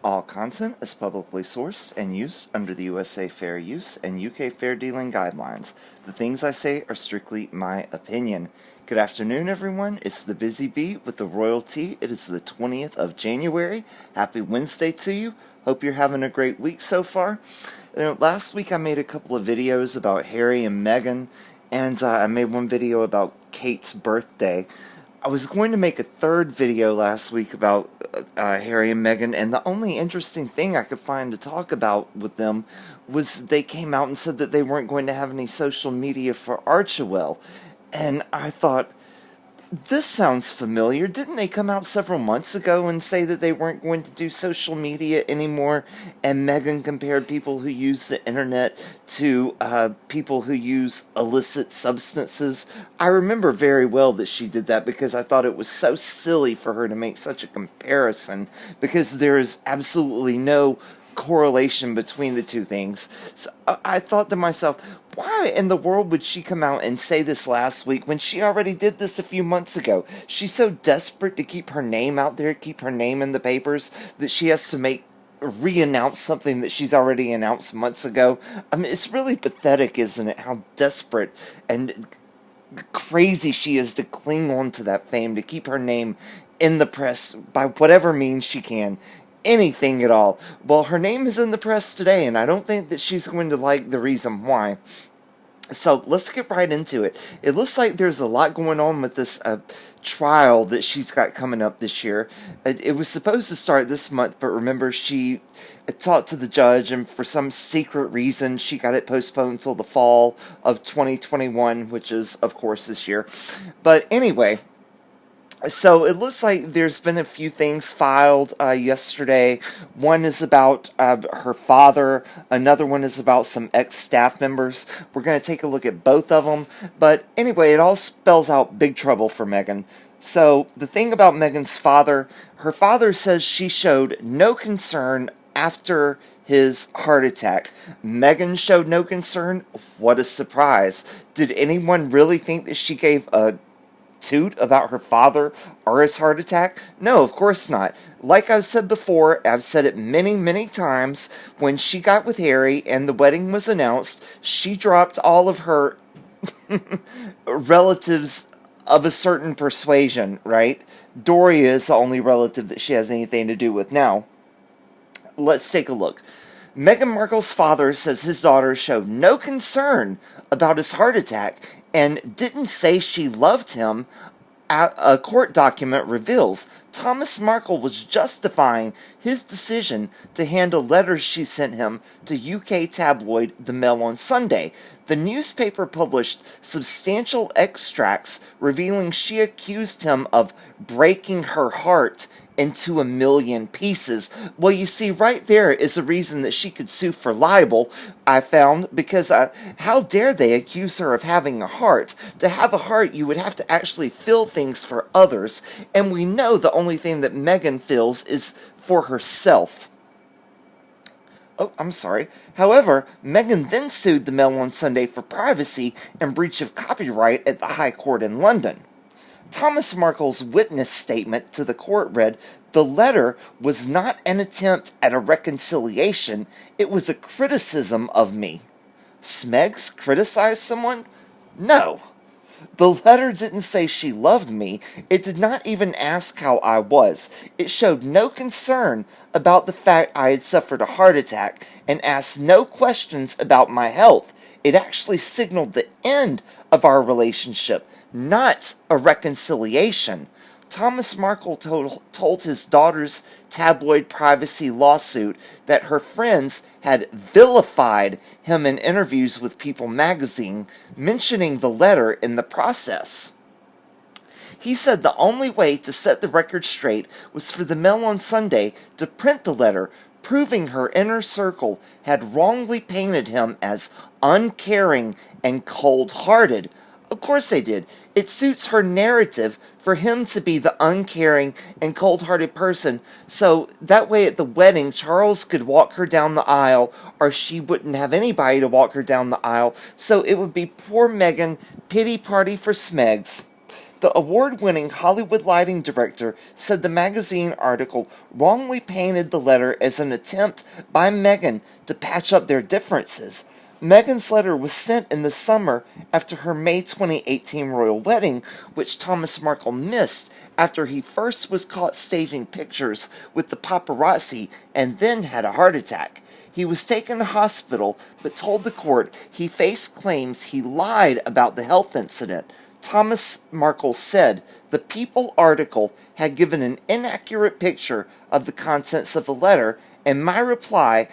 All content is publicly sourced and used under the USA Fair Use and UK Fair Dealing Guidelines. The things I say are strictly my opinion. Good afternoon, everyone. It's the Bizzy Bee with the royalty. It is the 20th of January. Happy Wednesday to you. Hope you're having a great week so far. Last week I made a couple of videos about Harry and Meghan, and I made one video about Kate's birthday. I was going to make a third video last week about Harry and Meghan, and the only interesting thing I could find to talk about with them was they came out and said that they weren't going to have any social media for Archewell. And I thought, this sounds familiar. Didn't they come out several months ago and say that they weren't going to do social media anymore? And Meghan compared people who use the internet to people who use illicit substances. I remember very well that she did that because I thought it was so silly for her to make such a comparison, because there is absolutely no correlation between the two things. So I thought to myself, why in the world would she come out and say this last week when she already did this a few months ago? She's so desperate to keep her name out there, keep her name in the papers, that she has to re-announce something that she's already announced months ago. I mean, it's really pathetic, isn't it, how desperate and crazy she is to cling on to that fame, to keep her name in the press by whatever means she can. Anything at all. Well, her name is in the press today, and I don't think that she's going to like the reason why. So let's get right into it. It looks like there's a lot going on with this trial that she's got coming up this year. It was supposed to start this month, but remember, she talked to the judge, and for some secret reason, she got it postponed until the fall of 2021, which is, of course, this year. But anyway, so it looks like there's been a few things filed yesterday. One is about her father. Another one is about some ex-staff members. We're going to take a look at both of them. But anyway, it all spells out big trouble for Meghan. So the thing about Meghan's father, her father says she showed no concern after his heart attack. Meghan showed no concern? What a surprise. Did anyone really think that she gave a toot about her father or his heart attack? No, of course not. Like I've said before, I've said it many, many times, when she got with Harry and the wedding was announced, she dropped all of her relatives of a certain persuasion, right? Doria is the only relative that she has anything to do with now. Let's take a look. Meghan Markle's father says his daughter showed no concern about his heart attack and didn't say she loved him. A court document reveals Thomas Markle was justifying his decision to handle letters she sent him to UK tabloid The Mail on Sunday. The newspaper published substantial extracts revealing she accused him of breaking her heart into a million pieces. Well, you see, right there is a reason that she could sue for libel, I found, because how dare they accuse her of having a heart? To have a heart, you would have to actually feel things for others, and we know the only thing that Meghan feels is for herself. Oh, I'm sorry. However, Meghan then sued the Mail on Sunday for privacy and breach of copyright at the High Court in London. Thomas Markle's witness statement to the court read, "The letter was not an attempt at a reconciliation, it was a criticism of me." Smegs criticized someone? No. The letter didn't say she loved me. It did not even ask how I was. It showed no concern about the fact I had suffered a heart attack and asked no questions about my health. It actually signaled the end of our relationship, not a reconciliation. Thomas Markle told his daughter's tabloid privacy lawsuit that her friends had vilified him in interviews with People magazine, mentioning the letter in the process. He said the only way to set the record straight was for the Mail on Sunday to print the letter, proving her inner circle had wrongly painted him as uncaring and cold-hearted. Of course they did. It suits her narrative for him to be the uncaring and cold-hearted person, so that way at the wedding, Charles could walk her down the aisle, or she wouldn't have anybody to walk her down the aisle, so it would be poor Meghan, pity party for Smegs. The award-winning Hollywood lighting director said the magazine article wrongly painted the letter as an attempt by Meghan to patch up their differences. Meghan's letter was sent in the summer after her May 2018 royal wedding, which Thomas Markle missed after he first was caught staging pictures with the paparazzi and then had a heart attack. He was taken to hospital, but told the court he faced claims he lied about the health incident. Thomas Markle said the People article had given an inaccurate picture of the contents of the letter, and my reply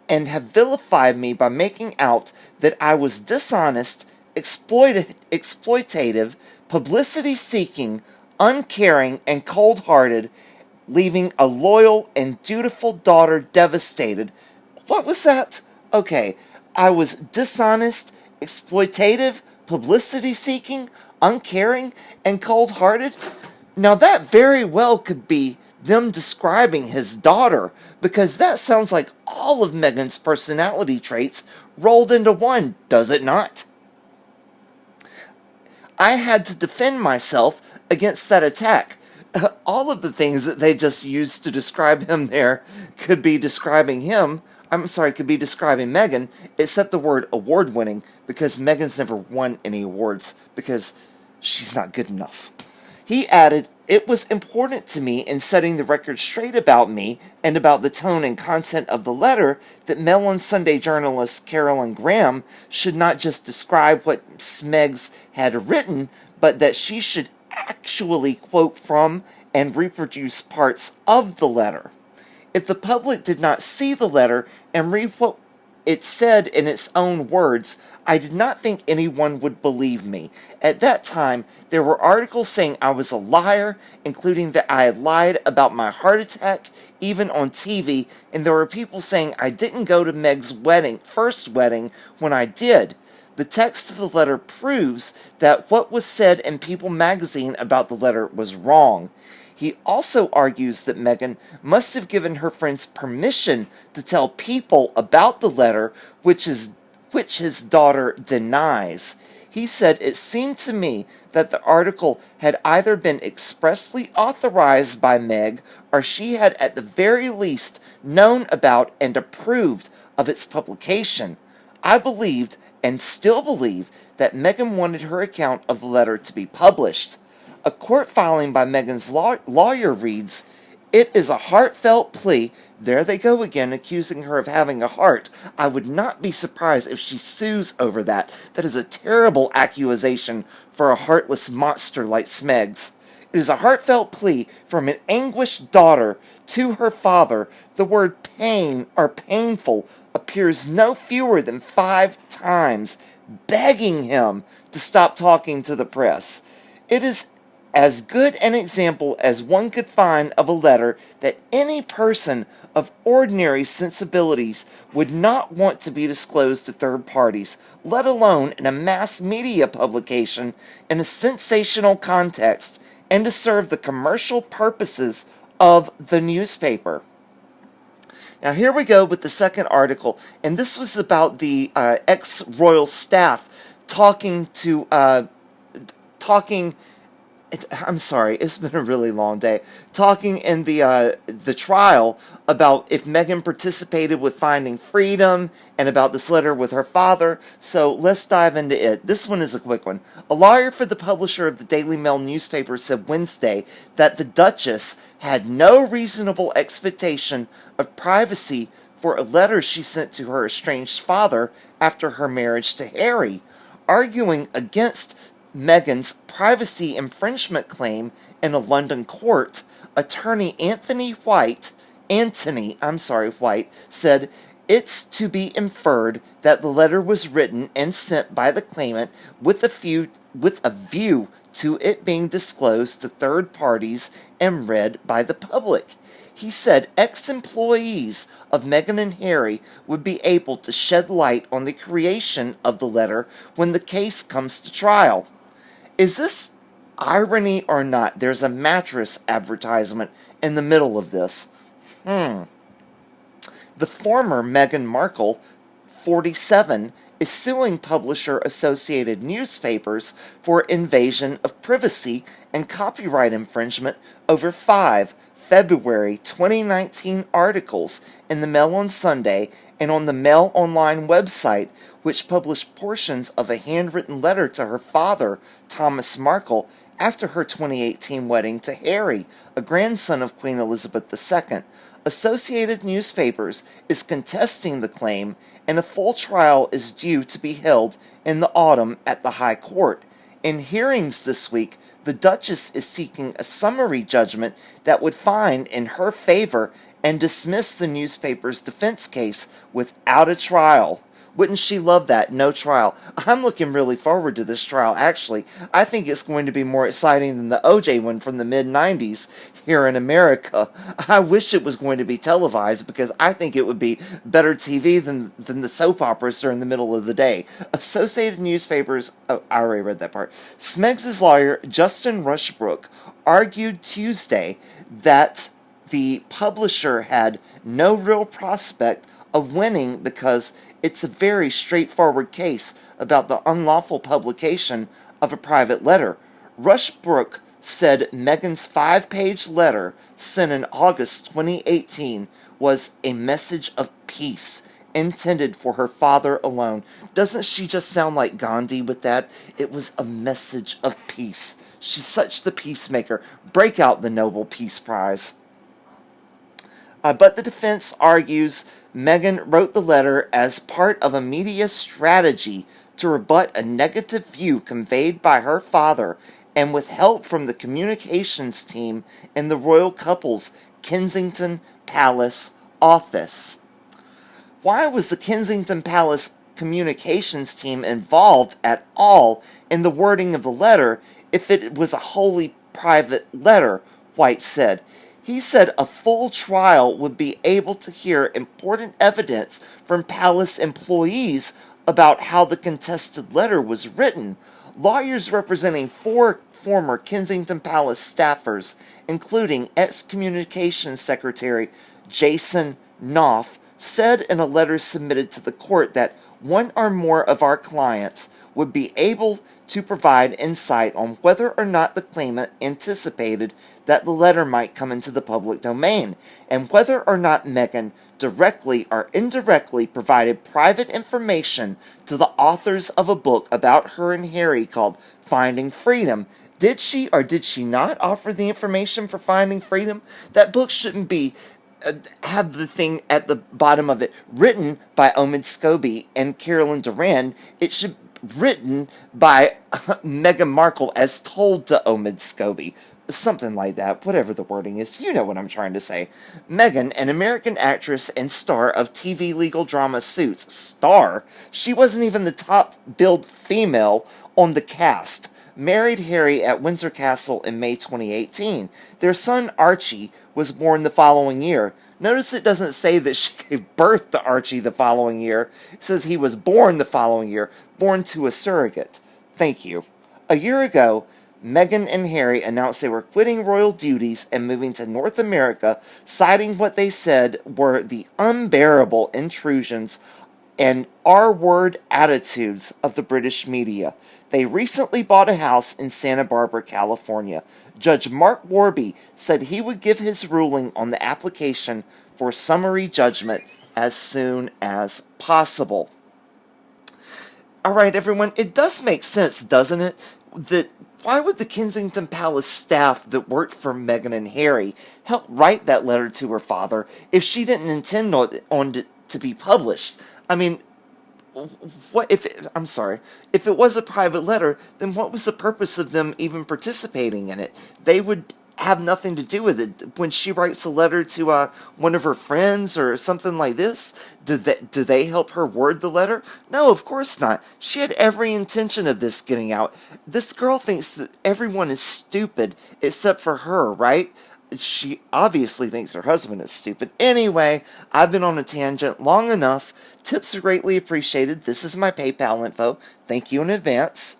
and have vilified me by making out that I was dishonest, exploitative, publicity-seeking, uncaring, and cold-hearted, leaving a loyal and dutiful daughter devastated. What was that? Okay, I was dishonest, exploitative, publicity-seeking, uncaring, and cold-hearted. Now that very well could be them describing his daughter, because that sounds like all of Meghan's personality traits rolled into one, does it not? I had to defend myself against that attack. All of the things that they just used to describe him there could be describing Meghan, except the word award-winning, because Meghan's never won any awards, because she's not good enough. He added, "It was important to me in setting the record straight about me and about the tone and content of the letter that Mail on Sunday journalist Carolyn Graham should not just describe what Smegs had written, but that she should actually quote from and reproduce parts of the letter. If the public did not see the letter and read what it said in its own words, I did not think anyone would believe me. At that time, there were articles saying I was a liar, including that I had lied about my heart attack, even on TV, and there were people saying I didn't go to Meg's first wedding, when I did. The text of the letter proves that what was said in People magazine about the letter was wrong." He also argues that Meghan must have given her friends permission to tell People about the letter, which his daughter denies. He said, "It seemed to me that the article had either been expressly authorized by Meg, or she had at the very least known about and approved of its publication. I believed, and still believe, that Meghan wanted her account of the letter to be published." A court filing by Meghan's lawyer reads, "It is a heartfelt plea." There they go again, accusing her of having a heart. I would not be surprised if she sues over that. That is a terrible accusation for a heartless monster like Smegs. It is a heartfelt plea from an anguished daughter to her father. The word pain or painful appears no fewer than 5 times, begging him to stop talking to the press. It is as good an example as one could find of a letter that any person of ordinary sensibilities would not want to be disclosed to third parties, let alone in a mass media publication in a sensational context and to serve the commercial purposes of the newspaper. Now here we go with the second article, and this was about the ex-royal staff talking I'm sorry, it's been a really long day. Talking in the trial about if Meghan participated with Finding Freedom and about this letter with her father. So let's dive into it. This one is a quick one. A lawyer for the publisher of the Daily Mail newspaper said Wednesday that the Duchess had no reasonable expectation of privacy for a letter she sent to her estranged father after her marriage to Harry, arguing against Meghan's privacy infringement claim in a London court. Attorney Anthony White said it's to be inferred that the letter was written and sent by the claimant with a view to it being disclosed to third parties and read by the public. He said ex-employees of Meghan and Harry would be able to shed light on the creation of the letter when the case comes to trial. Is this irony or not? There's a mattress advertisement in the middle of this. The former Meghan Markle, 47, is suing publisher Associated Newspapers for invasion of privacy and copyright infringement over 5 February 2019 articles in the Mail on Sunday and on the Mail Online website, which published portions of a handwritten letter to her father, Thomas Markle, after her 2018 wedding to Harry, a grandson of Queen Elizabeth II. Associated Newspapers is contesting the claim, and a full trial is due to be held in the autumn at the High Court. In hearings this week, the Duchess is seeking a summary judgment that would find in her favor and dismiss the newspaper's defense case without a trial. Wouldn't she love that? No trial. I'm looking really forward to this trial, actually. I think it's going to be more exciting than the OJ one from the mid-90s here in America. I wish it was going to be televised because I think it would be better TV than the soap operas during the middle of the day. Associated Newspapers, oh, I already read that part. Smegs' lawyer, Justin Rushbrook, argued Tuesday that the publisher had no real prospect of winning because it's a very straightforward case about the unlawful publication of a private letter. Rushbrook said Meghan's 5-page letter sent in August 2018 was a message of peace intended for her father alone. Doesn't she just sound like Gandhi with that? It was a message of peace. She's such the peacemaker. Break out the Nobel Peace Prize. But the defense argues Meghan wrote the letter as part of a media strategy to rebut a negative view conveyed by her father and with help from the communications team in the royal couple's Kensington Palace office. Why was the Kensington Palace communications team involved at all in the wording of the letter if it was a wholly private letter? White said. He said a full trial would be able to hear important evidence from palace employees about how the contested letter was written. Lawyers representing 4 former Kensington Palace staffers, including ex-communications secretary Jason Knopf, said in a letter submitted to the court that one or more of our clients would be able to provide insight on whether or not the claimant anticipated that the letter might come into the public domain, and whether or not Meghan directly or indirectly provided private information to the authors of a book about her and Harry called Finding Freedom. Did she or did she not offer the information for Finding Freedom? That book shouldn't be have the thing at the bottom of it written by Omid Scobie and Carolyn Durand. It should written by Meghan Markle as told to Omid Scobie. Something like that, whatever the wording is. You know what I'm trying to say. Meghan, an American actress and star of TV legal drama Suits. Star? She wasn't even the top-billed female on the cast. Married Harry at Windsor Castle in May 2018. Their son Archie was born the following year. Notice it doesn't say that she gave birth to Archie the following year. It says he was born the following year, born to a surrogate. Thank you. A year ago, Meghan and Harry announced they were quitting royal duties and moving to North America, citing what they said were the unbearable intrusions and R-word attitudes of the British media. They recently bought a house in Santa Barbara, California. Judge Mark Warby said he would give his ruling on the application for summary judgment as soon as possible. All right, everyone, it does make sense, doesn't it, that why would the Kensington Palace staff that worked for Meghan and Harry help write that letter to her father if she didn't intend on it to be published? I mean, what if if it was a private letter, then what was the purpose of them even participating in it? They would have nothing to do with it. When she writes a letter to one of her friends or something like this, do they help her word the letter? No, of course not. She had every intention of this getting out. This girl thinks that everyone is stupid except for her, right? She obviously thinks her husband is stupid. Anyway, I've been on a tangent long enough. Tips are greatly appreciated. This is my PayPal info. Thank you in advance.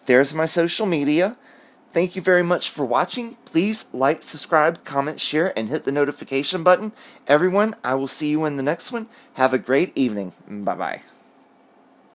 There's my social media. Thank you very much for watching. Please like, subscribe, comment, share, and hit the notification button. Everyone, I will see you in the next one. Have a great evening. Bye-bye.